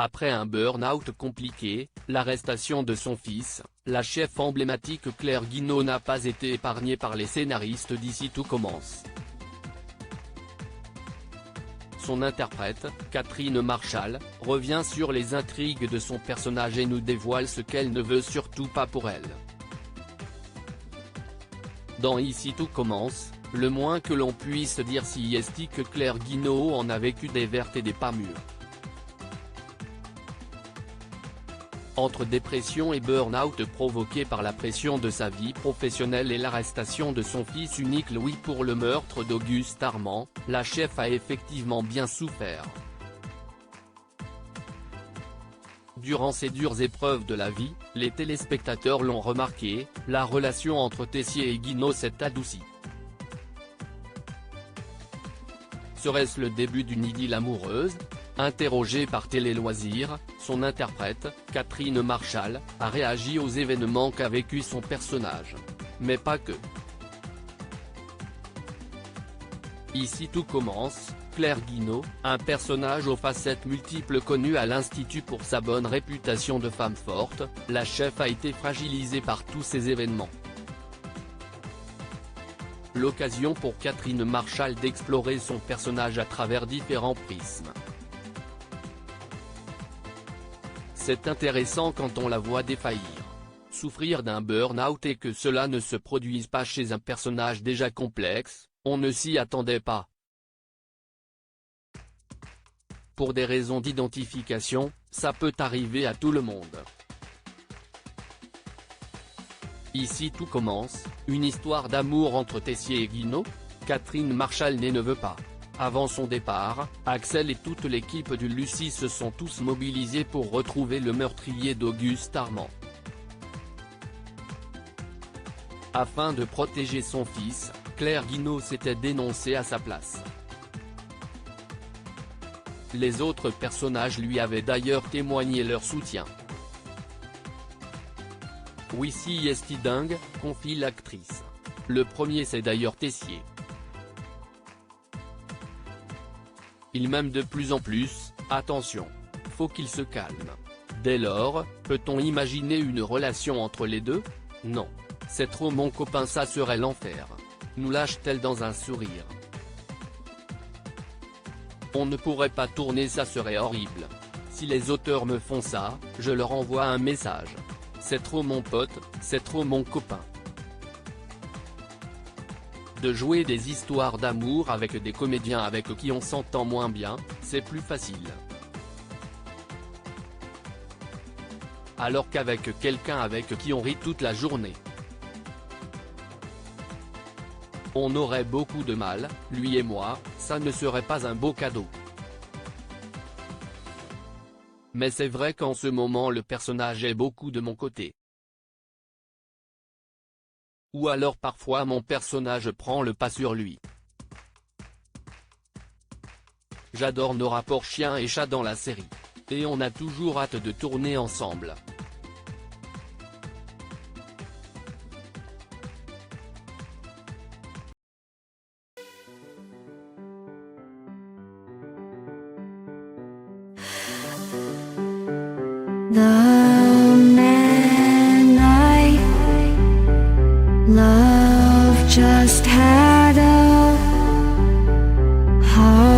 Après un burn-out compliqué, l'arrestation de son fils, la chef emblématique Claire Guinaud n'a pas été épargnée par les scénaristes d'Ici tout commence. Son interprète, Catherine Marchal, revient sur les intrigues de son personnage et nous dévoile ce qu'elle ne veut surtout pas pour elle. Dans Ici tout commence, le moins que l'on puisse dire si est que Claire Guinaud en a vécu des vertes et des pas mûres. Entre dépression et burn-out provoqué par la pression de sa vie professionnelle et l'arrestation de son fils unique Louis pour le meurtre d'Auguste Armand, la chef a effectivement bien souffert. Durant ces dures épreuves de la vie, les téléspectateurs l'ont remarqué, la relation entre Tessier et Guinaud s'est adoucie. Serait-ce le début d'une idylle amoureuse ? Interrogée par Télé Loisirs, son interprète, Catherine Marchal, a réagi aux événements qu'a vécu son personnage. Mais pas que. Ici tout commence, Claire Guinaud, un personnage aux facettes multiples connu à l'Institut pour sa bonne réputation de femme forte, la chef a été fragilisée par tous ces événements. L'occasion pour Catherine Marchal d'explorer son personnage à travers différents prismes. C'est intéressant quand on la voit défaillir, souffrir d'un burn-out et que cela ne se produise pas chez un personnage déjà complexe, on ne s'y attendait pas. Pour des raisons d'identification, ça peut arriver à tout le monde. Ici tout commence, une histoire d'amour entre Tessier et Guinaud. Catherine Marchal ne veut pas. Avant son départ, Axel et toute l'équipe du Lucie se sont tous mobilisés pour retrouver le meurtrier d'Auguste Armand. Afin de protéger son fils, Claire Guinaud s'était dénoncée à sa place. Les autres personnages lui avaient d'ailleurs témoigné leur soutien. Oui si est dingue, confie l'actrice. Le premier c'est d'ailleurs Tessier. Il m'aime de plus en plus, attention. Faut qu'il se calme. Dès lors, peut-on imaginer une relation entre les deux? Non. C'est trop mon copain, ça serait l'enfer. Nous lâche-t-elle dans un sourire. On ne pourrait pas tourner, ça serait horrible. Si les auteurs me font ça, je leur envoie un message. C'est trop mon pote, c'est trop mon copain. De jouer des histoires d'amour avec des comédiens avec qui on s'entend moins bien, c'est plus facile. Alors qu'avec quelqu'un avec qui on rit toute la journée, on aurait beaucoup de mal, lui et moi, ça ne serait pas un beau cadeau. Mais c'est vrai qu'en ce moment le personnage est beaucoup de mon côté. Ou alors parfois mon personnage prend le pas sur lui. J'adore nos rapports chien et chat dans la série. Et on a toujours hâte de tourner ensemble. The man I love just had a heart